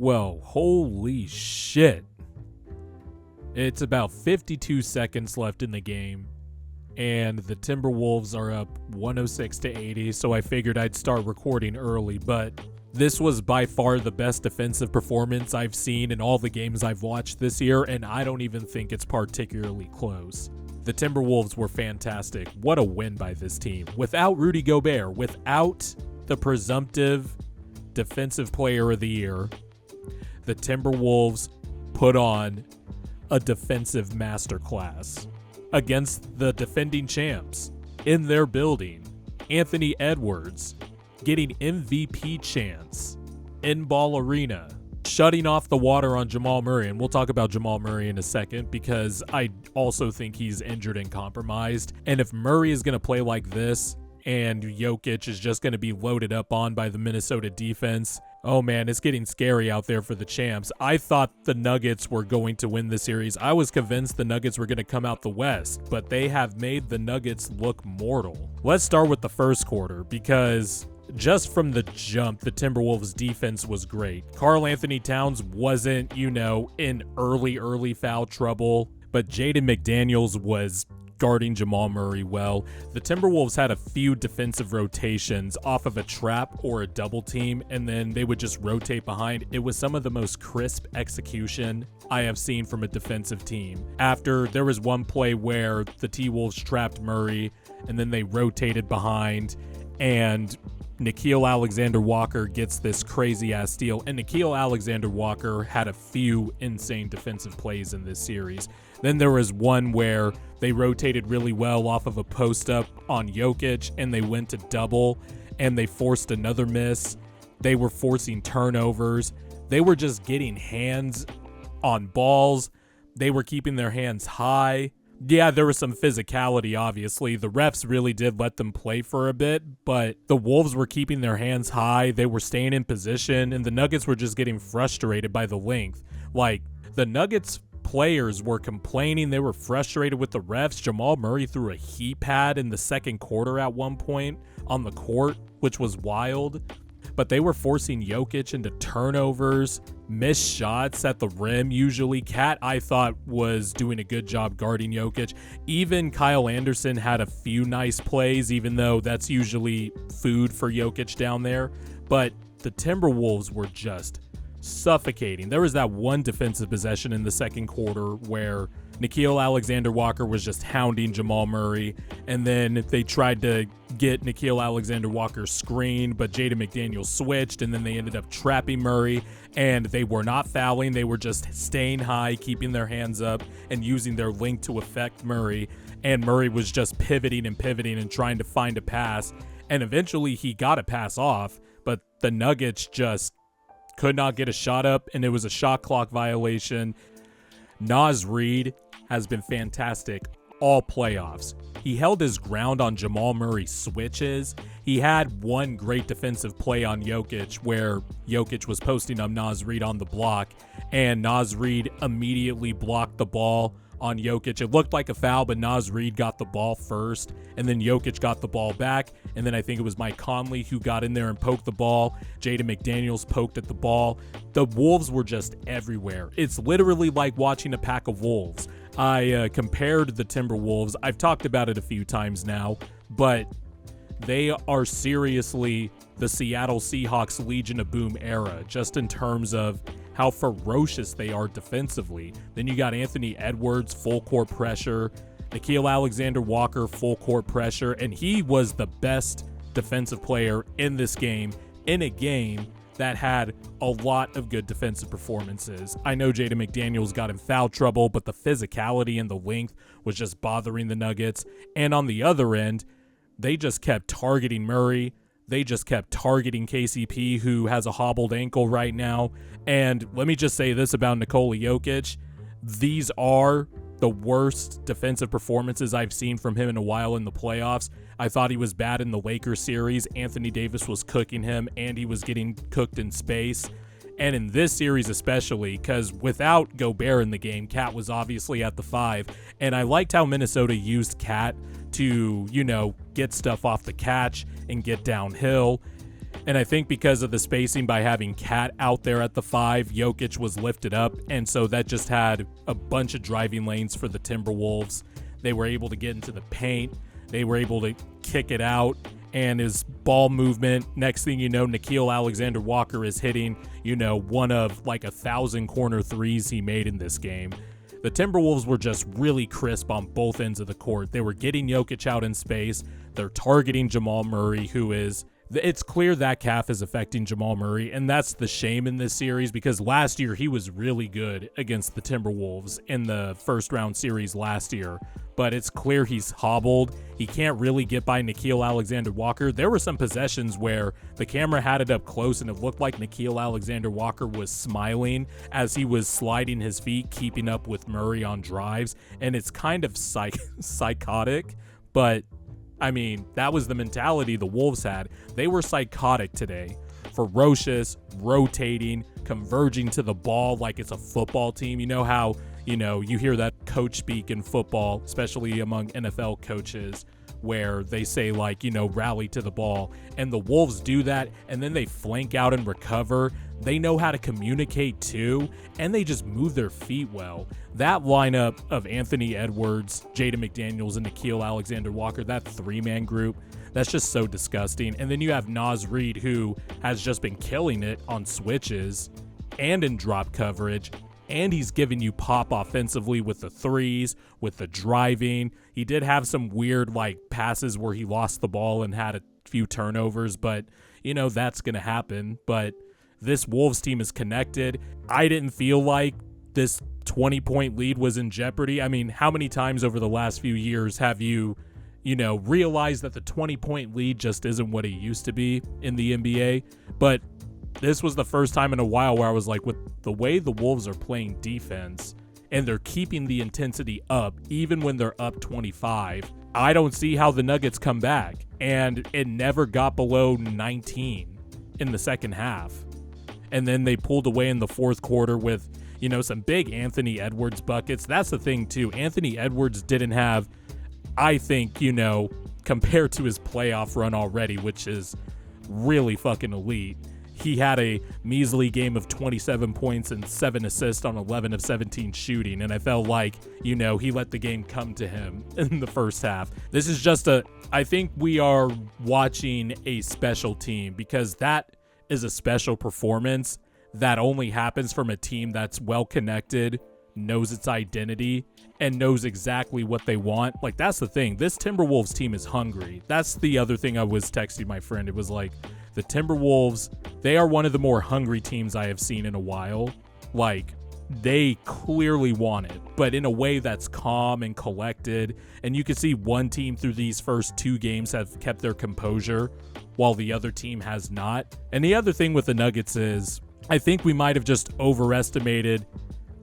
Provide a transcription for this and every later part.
Well, holy shit. It's about 52 seconds left in the game, and the Timberwolves are up 106-80, so I figured I'd start recording early, but this was by far the best defensive performance I've seen in all the games I've watched this year, and I don't even think it's particularly close. The Timberwolves were fantastic. What a win by this team. Without Rudy Gobert, without the presumptive Defensive Player of the Year, the Timberwolves put on a defensive masterclass against the defending champs in their building. Anthony Edwards getting MVP chance in Ball Arena, shutting off the water on Jamal Murray. And we'll talk about Jamal Murray in a second because I also think he's injured and compromised. And if Murray is going to play like this and Jokic is just going to be loaded up on by the Minnesota defense, oh man, it's getting scary out there for the champs. I thought the Nuggets were going to win the series. I was convinced the Nuggets were going to come out the West, but they have made the Nuggets look mortal. Let's start with the first quarter because just from the jump, the Timberwolves defense was great. Karl Anthony Towns wasn't, in early foul trouble, but Jaden McDaniels was guarding Jamal Murray well. The Timberwolves had a few defensive rotations off of a trap or a double team, and then they would just rotate behind. It was some of the most crisp execution I have seen from a defensive team. After there was one play where the T-Wolves trapped Murray, and then they rotated behind, and Nickeil Alexander-Walker gets this crazy-ass steal, and Nickeil Alexander-Walker had a few insane defensive plays in this series. Then there was one where they rotated really well off of a post-up on Jokic, and they went to double, and they forced another miss. They were forcing turnovers. They were just getting hands on balls. They were keeping their hands high. Yeah, there was some physicality, obviously. The refs really did let them play for a bit, but the Wolves were keeping their hands high. They were staying in position, and the Nuggets were just getting frustrated by the length. Like, the Nuggets players were complaining. They were frustrated with the refs. Jamal Murray threw a heat pad in the second quarter at one point on the court, which was wild. But they were forcing Jokic into turnovers, missed shots at the rim usually. Cat, I thought, was doing a good job guarding Jokic. Even Kyle Anderson had a few nice plays, even though that's usually food for Jokic down there. But the Timberwolves were just suffocating. There was that one defensive possession in the second quarter where Nickeil Alexander-Walker was just hounding Jamal Murray, and then they tried to get Nickeil Alexander-Walker's screen, but Jaden McDaniels switched, and then they ended up trapping Murray, and they were not fouling. They were just staying high, keeping their hands up, and using their length to affect Murray, and Murray was just pivoting and trying to find a pass, and eventually he got a pass off, but the Nuggets just could not get a shot up, and it was a shot clock violation. Naz Reid has been fantastic all playoffs. He held his ground on Jamal Murray's switches. He had one great defensive play on Jokic where Jokic was posting up Naz Reid on the block, and Naz Reid immediately blocked the ball on Jokic. It looked like a foul, but Naz Reid got the ball first, and then Jokic got the ball back, and then I think it was Mike Conley who got in there and poked the ball. Jaden McDaniels poked at the ball. The Wolves were just everywhere. It's literally like watching a pack of wolves. I compared the Timberwolves. I've talked about it a few times now, but they are seriously the Seattle Seahawks Legion of Boom era, just in terms of how ferocious they are defensively. Then you got Anthony Edwards, full court pressure, Nickeil Alexander-Walker, full court pressure, and he was the best defensive player in this game, in a game that had a lot of good defensive performances. I know Jaden McDaniels got in foul trouble, but the physicality and the length was just bothering the Nuggets. And on the other end, they just kept targeting Murray. They just kept targeting KCP, who has a hobbled ankle right now. And let me just say this about Nikola Jokic. These are the worst defensive performances I've seen from him in a while in the playoffs. I thought he was bad in the Lakers series. Anthony Davis was cooking him, and he was getting cooked in space. And in this series especially, because without Gobert in the game, Cat was obviously at the 5. And I liked how Minnesota used Cat to, get stuff off the catch and get downhill. And I think because of the spacing by having Cat out there at the 5, Jokic was lifted up. And so that just had a bunch of driving lanes for the Timberwolves. They were able to get into the paint. They were able to kick it out. And his ball movement, next thing you know, Nickeil Alexander-Walker is hitting, one of like 1,000 corner threes he made in this game. The Timberwolves were just really crisp on both ends of the court. They were getting Jokic out in space. They're targeting Jamal Murray, it's clear that calf is affecting Jamal Murray, and that's the shame in this series because last year he was really good against the Timberwolves in the first round series last year, but it's clear he's hobbled. He can't really get by Nickeil Alexander-Walker. There were some possessions where the camera had it up close and it looked like Nickeil Alexander-Walker was smiling as he was sliding his feet, keeping up with Murray on drives, and it's kind of psychotic, but I mean, that was the mentality the Wolves had. They were psychotic today. Ferocious, rotating, converging to the ball like it's a football team. You know how, you hear that coach speak in football, especially among NFL coaches, where they say rally to the ball. And the Wolves do that, and then they flank out and recover. They know how to communicate too, and they just move their feet well. That lineup of Anthony Edwards, Jaden McDaniels, and Nickeil Alexander-Walker, that 3-man group, that's just so disgusting. And then you have Naz Reid, who has just been killing it on switches and in drop coverage, and he's giving you pop offensively with the threes, with the driving. He did have some weird passes where he lost the ball and had a few turnovers, but that's going to happen. But this Wolves team is connected. I didn't feel like this 20-point lead was in jeopardy. I mean, how many times over the last few years have you realized that the 20-point lead just isn't what it used to be in the NBA? But this was the first time in a while where I was like, with the way the Wolves are playing defense and they're keeping the intensity up even when they're up 25, I don't see how the Nuggets come back. And it never got below 19 in the second half. And then they pulled away in the fourth quarter with, some big Anthony Edwards buckets. That's the thing, too. Anthony Edwards didn't have, I think, compared to his playoff run already, which is really fucking elite, he had a measly game of 27 points and 7 assists on 11 of 17 shooting. And I felt like, he let the game come to him in the first half. This is just I think we are watching a special team because that is a special performance that only happens from a team that's well connected, knows its identity, and knows exactly what they want. That's the thing. This Timberwolves team is hungry. That's the other thing I was texting my friend. It was like, the Timberwolves, they are one of the more hungry teams I have seen in a while. They clearly want it, but in a way that's calm and collected. And you can see one team through these first 2 games have kept their composure while the other team has not. And the other thing with the Nuggets is I think we might have just overestimated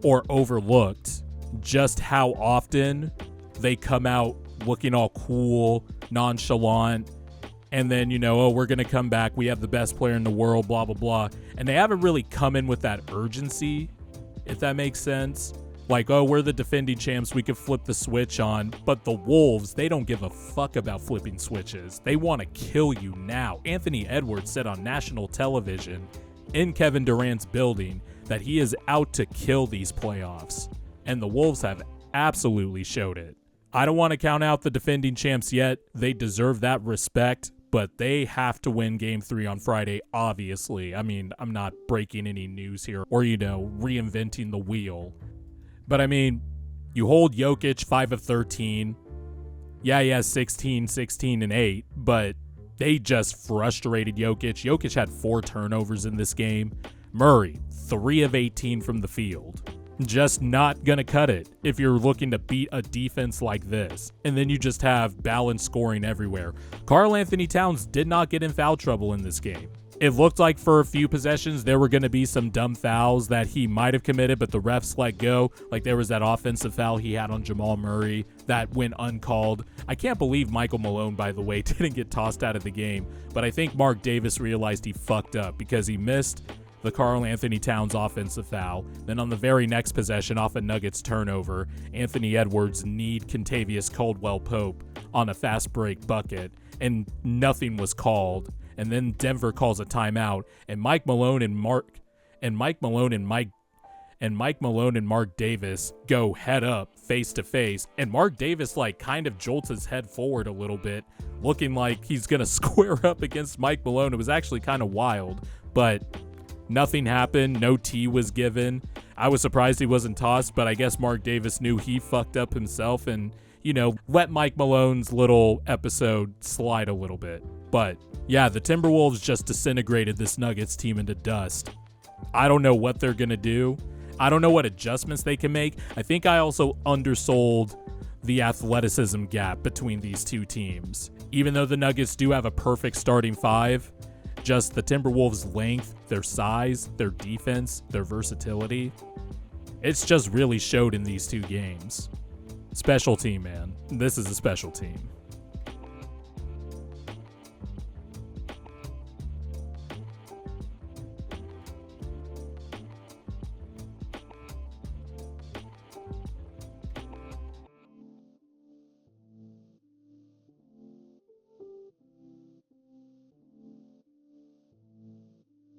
or overlooked just how often they come out looking all cool, nonchalant, and then, we're going to come back. We have the best player in the world, blah, blah, blah. And they haven't really come in with that urgency, if that makes sense. We're the defending champs. We could flip the switch on. But the Wolves, they don't give a fuck about flipping switches. They want to kill you now. Anthony Edwards said on national television in Kevin Durant's building that he is out to kill these playoffs. And the Wolves have absolutely showed it. I don't want to count out the defending champs yet. They deserve that respect, but they have to win Game 3 on Friday, obviously. I mean, I'm not breaking any news here or, reinventing the wheel. But, I mean, you hold Jokic 5 of 13. Yeah, he has 16, and 8, but they just frustrated Jokic. Jokic had 4 turnovers in this game. Murray, 3 of 18 from the field. Just not going to cut it if you're looking to beat a defense like this. And then you just have balanced scoring everywhere. Karl Anthony Towns did not get in foul trouble in this game. It looked like for a few possessions there were going to be some dumb fouls that he might have committed, but the refs let go. There was that offensive foul he had on Jamal Murray that went uncalled. I can't believe Michael Malone, by the way, didn't get tossed out of the game. But I think Mark Davis realized he fucked up because he missed the Karl Anthony Towns offensive foul. Then on the very next possession off a Nuggets turnover, Anthony Edwards kneed Kentavious Caldwell-Pope on a fast break bucket, and nothing was called. and then Denver calls a timeout, and Mike Malone and Mark Davis go head up face to face, and Mark Davis like kind of jolts his head forward a little bit, looking like he's gonna square up against Mike Malone. It was actually kind of wild, but nothing happened. No tee was given. I was surprised he wasn't tossed, but I guess Mark Davis knew he fucked up himself and, let Mike Malone's little episode slide a little bit. But yeah, the Timberwolves just disintegrated this Nuggets team into dust. I don't know what they're going to do. I don't know what adjustments they can make. I think I also undersold the athleticism gap between these two teams. Even though the Nuggets do have a perfect starting five, just the Timberwolves' length, their size, their defense, their versatility, it's just really showed in these two games. Special team, man. This is a special team.